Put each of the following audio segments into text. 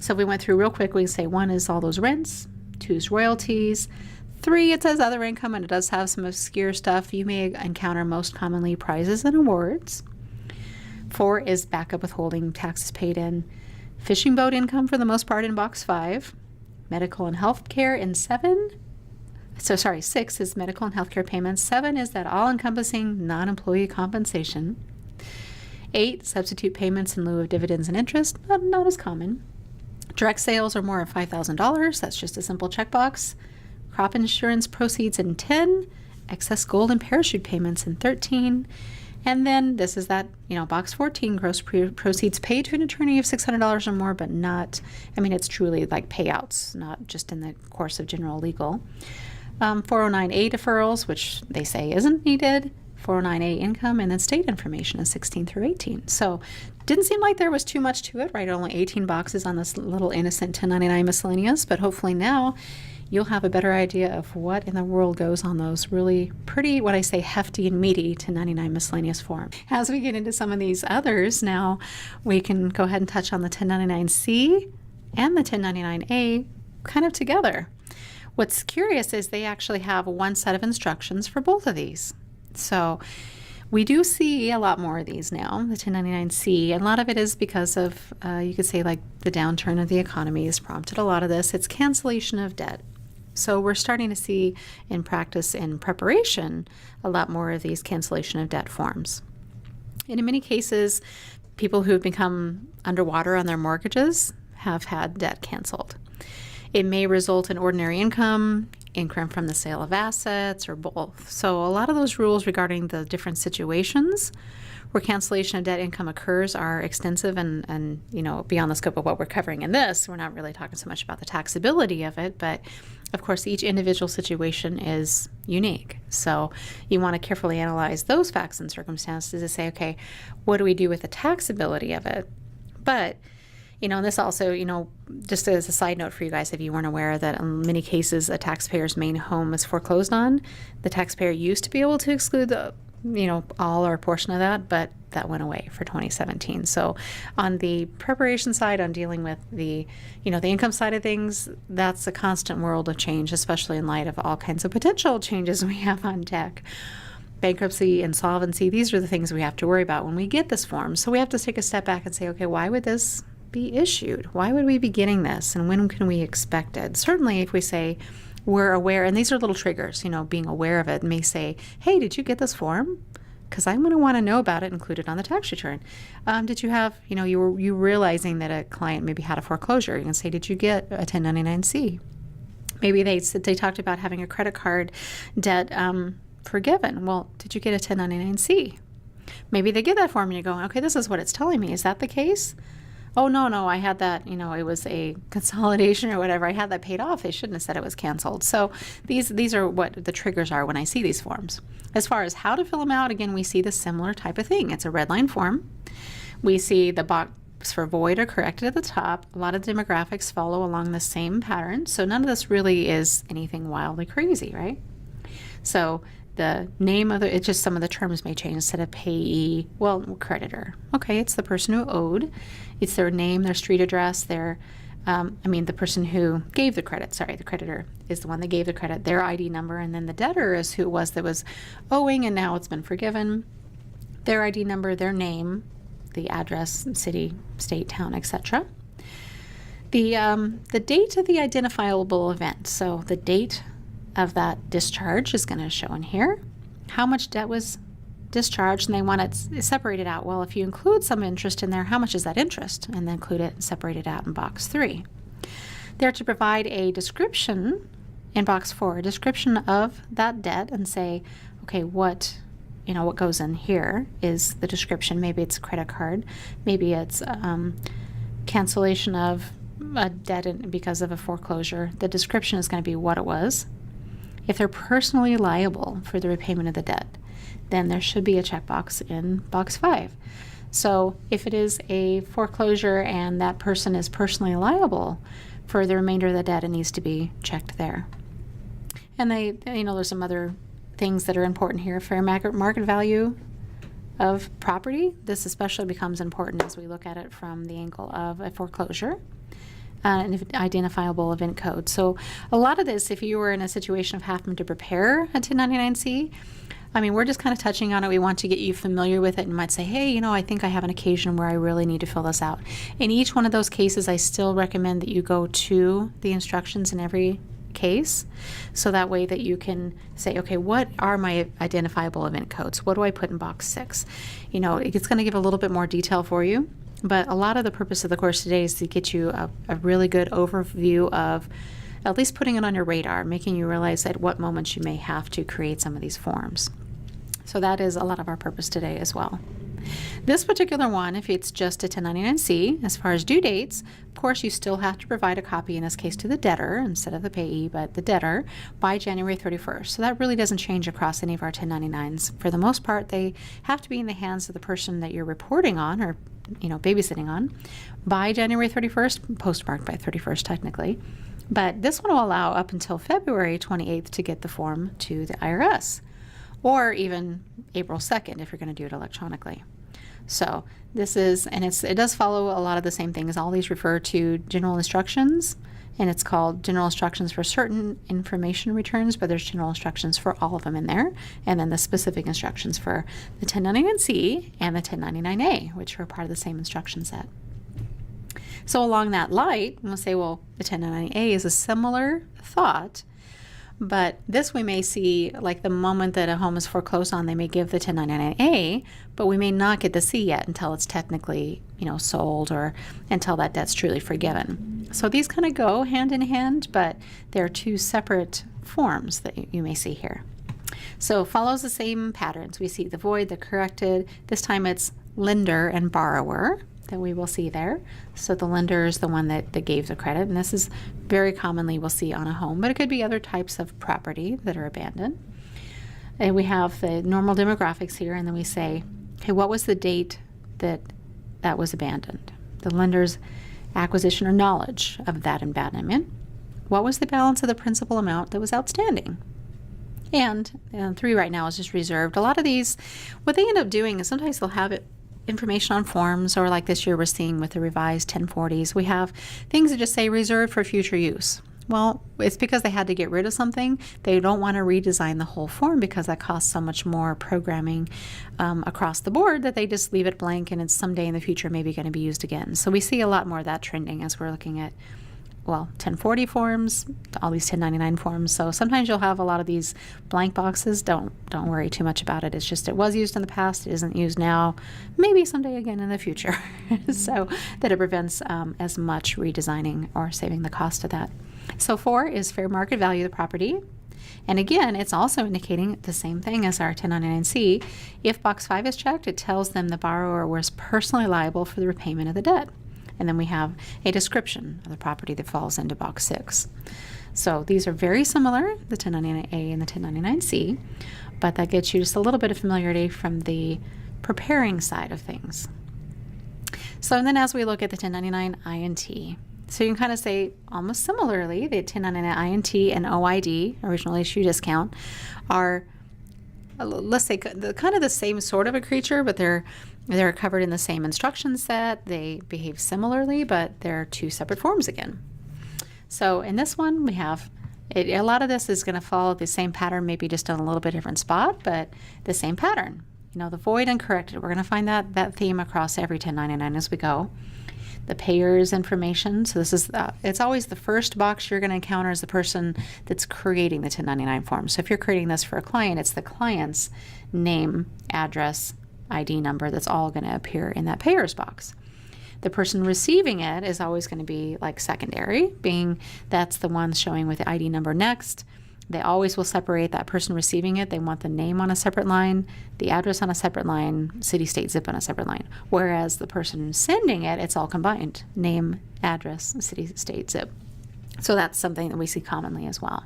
So if we went through real quick, we can say 1 is all those rents, 2 is royalties, 3, it says other income, and it does have some obscure stuff. You may encounter most commonly prizes and awards. 4 is backup withholding, taxes paid in. Fishing boat income for the most part in box 5. Medical and health care in 7. 6 is medical and healthcare payments. 7 is that all-encompassing non-employee compensation. 8, substitute payments in lieu of dividends and interest, not as common. Direct sales are more than $5,000. That's just a simple checkbox. Crop insurance proceeds in 10. Excess gold and parachute payments in 13. And then this is that, box 14, gross proceeds paid to an attorney of $600 or more, but not, it's truly like payouts, not just in the course of general legal. 409A deferrals, which they say isn't needed. 409A income, and then state information is 16 through 18. So didn't seem like there was too much to it, right? Only 18 boxes on this little innocent 1099 miscellaneous, but hopefully now you'll have a better idea of what in the world goes on those really pretty, what I say, hefty and meaty 1099 miscellaneous forms. As we get into some of these others now, we can go ahead and touch on the 1099C and the 1099A kind of together. What's curious is they actually have one set of instructions for both of these. So we do see a lot more of these now, the 1099C, and a lot of it is because of, you could say, like the downturn of the economy has prompted a lot of this. It's cancellation of debt. So we're starting to see in practice, in preparation, a lot more of these cancellation of debt forms. And in many cases, people who have become underwater on their mortgages have had debt canceled. It may result in ordinary income from the sale of assets, or both. So a lot of those rules regarding the different situations where cancellation of debt income occurs are extensive and beyond the scope of what we're covering in this. We're not really talking so much about the taxability of it, but of course each individual situation is unique. So you want to carefully analyze those facts and circumstances to say, okay, what do we do with the taxability of it? But and this also, just as a side note for you guys, if you weren't aware that in many cases a taxpayer's main home is foreclosed on, the taxpayer used to be able to exclude the, all or a portion of that, but that went away for 2017. So on the preparation side, on dealing with the, the income side of things, that's a constant world of change, especially in light of all kinds of potential changes we have on deck. Bankruptcy, insolvency, these are the things we have to worry about when we get this form. So we have to take a step back and say, okay, why would this be issued? Why would we be getting this, and when can we expect it? Certainly if we say we're aware, and these are little triggers, being aware of it may say, hey, did you get this form? Because I'm going to want to know about it included on the tax return. Did you have, you realizing that a client maybe had a foreclosure, you can say, did you get a 1099-C? Maybe they talked about having a credit card debt forgiven. Well, did you get a 1099-C? Maybe they get that form and you're going, okay, this is what it's telling me. Is that the case? Oh, no, I had that, it was a consolidation or whatever. I had that paid off. They shouldn't have said it was canceled. So these are what the triggers are when I see these forms. As far as how to fill them out, again, we see the similar type of thing. It's a red line form. We see the box for void are corrected at the top. A lot of demographics follow along the same pattern. So none of this really is anything wildly crazy, right? So the name of it's just some of the terms may change. Instead of payee, well, creditor. Okay, it's the person who owed. It's their name, their street address, the person who gave the credit. Sorry, the creditor is the one that gave the credit, their ID number, and then the debtor is who it was that was owing and now it's been forgiven. Their ID number, their name, the address, city, state, town, etc. The date of the identifiable event. So the date of that discharge is going to show in here. How much debt was discharged, and they want it separated out. Well, if you include some interest in there, how much is that interest? And then include it and separate it out in box 3. They're to provide a description in box 4, a description of that debt, and say, okay, what goes in here is the description. Maybe it's a credit card, maybe it's cancellation of a debt because of a foreclosure. The description is going to be what it was. If they're personally liable for the repayment of the debt, then there should be a checkbox in box 5. So if it is a foreclosure and that person is personally liable for the remainder of the debt, it needs to be checked there. And there's some other things that are important here. Fair market value of property. This especially becomes important as we look at it from the angle of a foreclosure. an identifiable event code. So a lot of this, if you were in a situation of having to prepare a 1099-C, I mean, we're just kind of touching on it. We want to get you familiar with it and might say, hey, you know, I think I have an occasion where I really need to fill this out. In each one of those cases, I still recommend that you go to the instructions in every case, so that way that you can say, okay, what are my identifiable event codes? What do I put in box 6? You know, it's going to give a little bit more detail for you. But a lot of the purpose of the course today is to get you a really good overview of at least putting it on your radar, making you realize at what moments you may have to create some of these forms. So that is a lot of our purpose today as well. This particular one, if it's just a 1099-C, as far as due dates, of course, you still have to provide a copy, in this case, to the debtor instead of the payee, but the debtor, by January 31st. So that really doesn't change across any of our 1099s. For the most part, they have to be in the hands of the person that you're reporting on or, you know, babysitting on by January 31st, postmarked by 31st technically. But this one will allow up until February 28th to get the form to the IRS, or even April 2nd if you're going to do it electronically. So this is, and it does follow a lot of the same things. All these refer to general instructions, and it's called general instructions for certain information returns, but there's general instructions for all of them in there, and then the specific instructions for the 1099-C and the 1099-A, which are part of the same instruction set. So along that light, we'll say, well, the 1099-A is a similar thought, but this we may see, like the moment that a home is foreclosed on, they may give the 1099-A, but we may not get the C yet until it's technically, you know, sold or until that debt's truly forgiven. So these kind of go hand in hand, but they're two separate forms that you may see here. So it follows the same patterns. We see the void, the corrected. This time it's lender and borrower that we will see there. So the lender is the one that gave the credit, and this is very commonly we'll see on a home, but it could be other types of property that are abandoned. And we have the normal demographics here, and then we say, okay, what was the date that was abandoned? The lender's acquisition or knowledge of that abandonment. What was the balance of the principal amount that was outstanding? And 3 right now is just reserved. A lot of these, what they end up doing is sometimes they'll have it information on forms, or like this year we're seeing with the revised 1040s, we have things that just say reserved for future use. Well, it's because they had to get rid of something. They don't want to redesign the whole form because that costs so much more programming across the board that they just leave it blank, and it's someday in the future maybe going to be used again. So we see a lot more of that trending as we're looking at, well, 1040 forms, all these 1099 forms. So sometimes you'll have a lot of these blank boxes. Don't worry too much about it. It's just it was used in the past, it isn't used now, maybe someday again in the future. So that it prevents as much redesigning or saving the cost of that. So 4 is fair market value of the property. And again, it's also indicating the same thing as our 1099-C. If box 5 is checked, it tells them the borrower was personally liable for the repayment of the debt. And then we have a description of the property that falls into box 6. So these are very similar, the 1099-A and the 1099-C, but that gets you just a little bit of familiarity from the preparing side of things. So then as we look at the 1099-INT, so you can kind of say almost similarly, the 1099-INT and OID, original issue discount, are, let's say, kind of the same sort of a creature, but they're covered in the same instruction set. They behave similarly, but they're 2 separate forms again. So in this one, we have, a lot of this is going to follow the same pattern, maybe just on a little bit different spot, but the same pattern. You know, the void and corrected, we're going to find that theme across every 1099 as we go. The payer's information, so this is, it's always the first box you're going to encounter as the person that's creating the 1099 form. So if you're creating this for a client, it's the client's name, address, ID number that's all going to appear in that payer's box. The person receiving it is always going to be like secondary, being that's the one showing with the ID number next. They always will separate that person receiving it. They want the name on a separate line, the address on a separate line, city, state, zip on a separate line. Whereas the person sending it, it's all combined, name, address, city, state, zip. So that's something that we see commonly as well.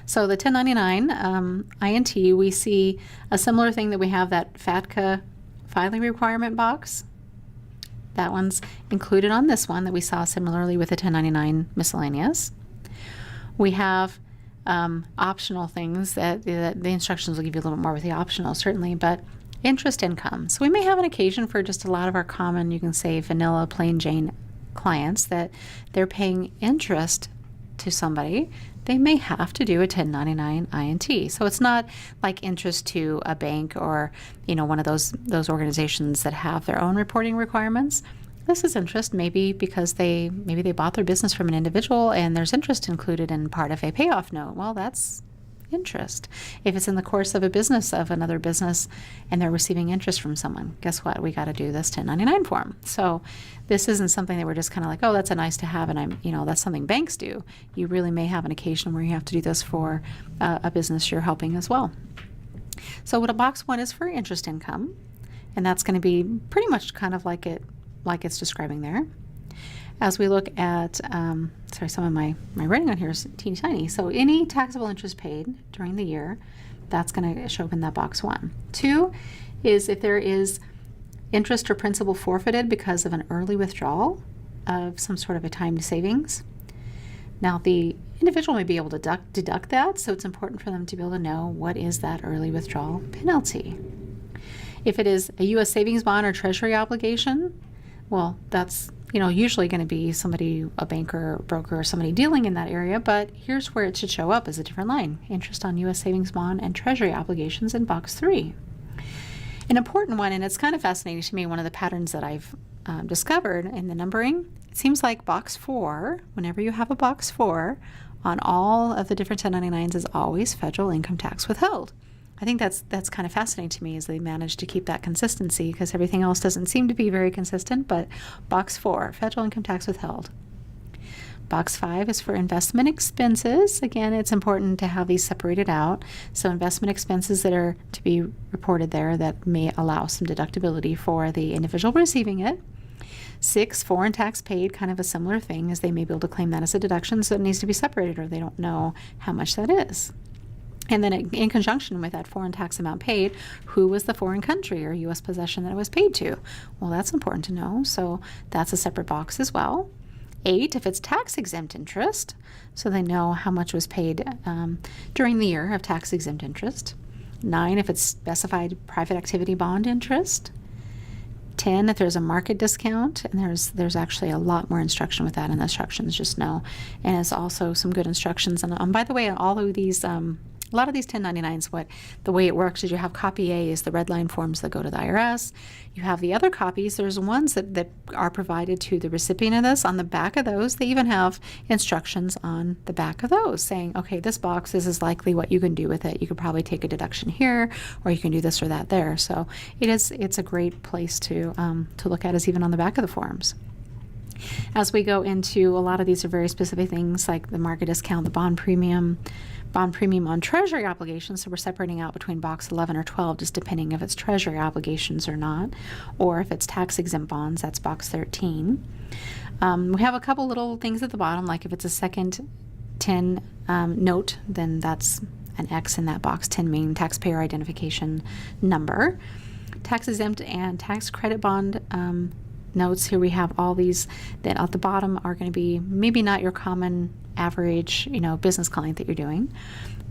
So the 1099 INT, we see a similar thing that we have, that FATCA filing requirement box. That one's included on this one that we saw similarly with the 1099 miscellaneous. We have optional things that the instructions will give you a little bit more with the optional, certainly, but interest income. So we may have an occasion for just a lot of our common, you can say vanilla, plain Jane clients that they're paying interest to somebody, they may have to do a 1099 INT. So it's not like interest to a bank or, one of those organizations that have their own reporting requirements. This is interest maybe because they bought their business from an individual and there's interest included in part of a payoff note. Well, that's interest. If it's in the course of a business of another business and they're receiving interest from someone, guess what? We got to do this 1099 form. So this isn't something that we're just kind of like, oh, that's a nice to have, and that's something banks do. You really may have an occasion where you have to do this for a business you're helping as well. So what a box 1 is for interest income, and that's going to be pretty much kind of like it's describing there. As we look at, some of my writing on here is teeny tiny. So any taxable interest paid during the year, that's going to show up in that box 1. 2 is if there is interest or principal forfeited because of an early withdrawal of some sort of a timed savings. Now, the individual may be able to deduct that, so it's important for them to be able to know what is that early withdrawal penalty. If it is a U.S. savings bond or treasury obligation, well, that's usually going to be somebody, a banker, broker, or somebody dealing in that area, but here's where it should show up as a different line. Interest on U.S. savings bond and treasury obligations in box 3. An important one, and it's kind of fascinating to me, one of the patterns that I've discovered in the numbering, it seems like box 4, whenever you have a box 4, on all of the different 1099s is always federal income tax withheld. I think that's kind of fascinating to me as they manage to keep that consistency because everything else doesn't seem to be very consistent, but box 4, federal income tax withheld. Box 5 is for investment expenses. Again, it's important to have these separated out. So investment expenses that are to be reported there that may allow some deductibility for the individual receiving it. 6, foreign tax paid, kind of a similar thing, as they may be able to claim that as a deduction, so it needs to be separated or they don't know how much that is. And then in conjunction with that foreign tax amount paid, who was the foreign country or U.S. possession that it was paid to? Well, that's important to know, so that's a separate box as well. 8, if it's tax-exempt interest, so they know how much was paid during the year of tax-exempt interest. 9, if it's specified private activity bond interest. 10, if there's a market discount, and there's actually a lot more instruction with that in the instructions, just know. And it's also some good instructions. And by the way, all of these a lot of these 1099s, the way it works is you have copy A is the red line forms that go to the IRS. You have the other copies. There's ones that are provided to the recipient of this. On the back of those, they even have instructions on the back of those saying, okay, this box, this is likely what you can do with it. You could probably take a deduction here, or you can do this or that there. So it's a great place to look at, is even on the back of the forms. As we go into, a lot of these are very specific things like the market discount, the bond premium on treasury obligations. So we're separating out between box 11 or 12, just depending if it's treasury obligations or not, or if it's tax exempt bonds, that's box 13. We have a couple little things at the bottom, like if it's a second 10 note, then that's an X in that box. 10 meaning taxpayer identification number. Tax exempt and tax credit bond notes. Here we have all these that at the bottom are going to be maybe not your common average business client that you're doing,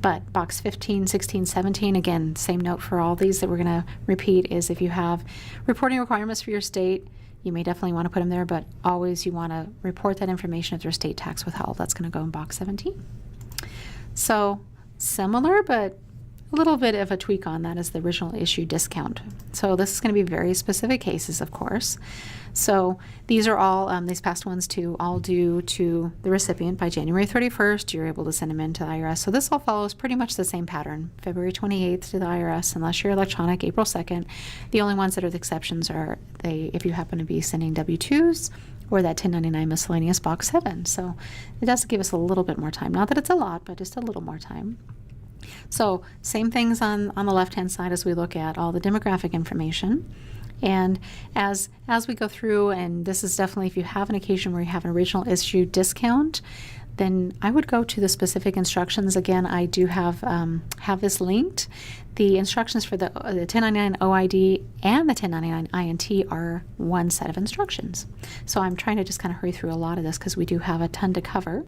but box 15, 16, 17, again, same note for all these that we're going to repeat, is if you have reporting requirements for your state, you may definitely want to put them there, but always you want to report that information if there's state tax withheld. That's going to go in box 17. So similar, but a little bit of a tweak on that is the original issue discount. So this is going to be very specific cases, of course. So these are all, these past ones too, all due to the recipient by January 31st. You're able to send them in to the IRS. So this all follows pretty much the same pattern. February 28th to the IRS, unless you're electronic, April 2nd. The only ones that are the exceptions are if you happen to be sending W-2s or that 1099 miscellaneous box 7. So it does give us a little bit more time. Not that it's a lot, but just a little more time. So same things on the left-hand side as we look at all the demographic information. And as we go through, and this is definitely if you have an occasion where you have an original issue discount, then I would go to the specific instructions. Again, I do have this linked. The instructions for the 1099 OID and the 1099 INT are one set of instructions. So I'm trying to just kind of hurry through a lot of this because we do have a ton to cover.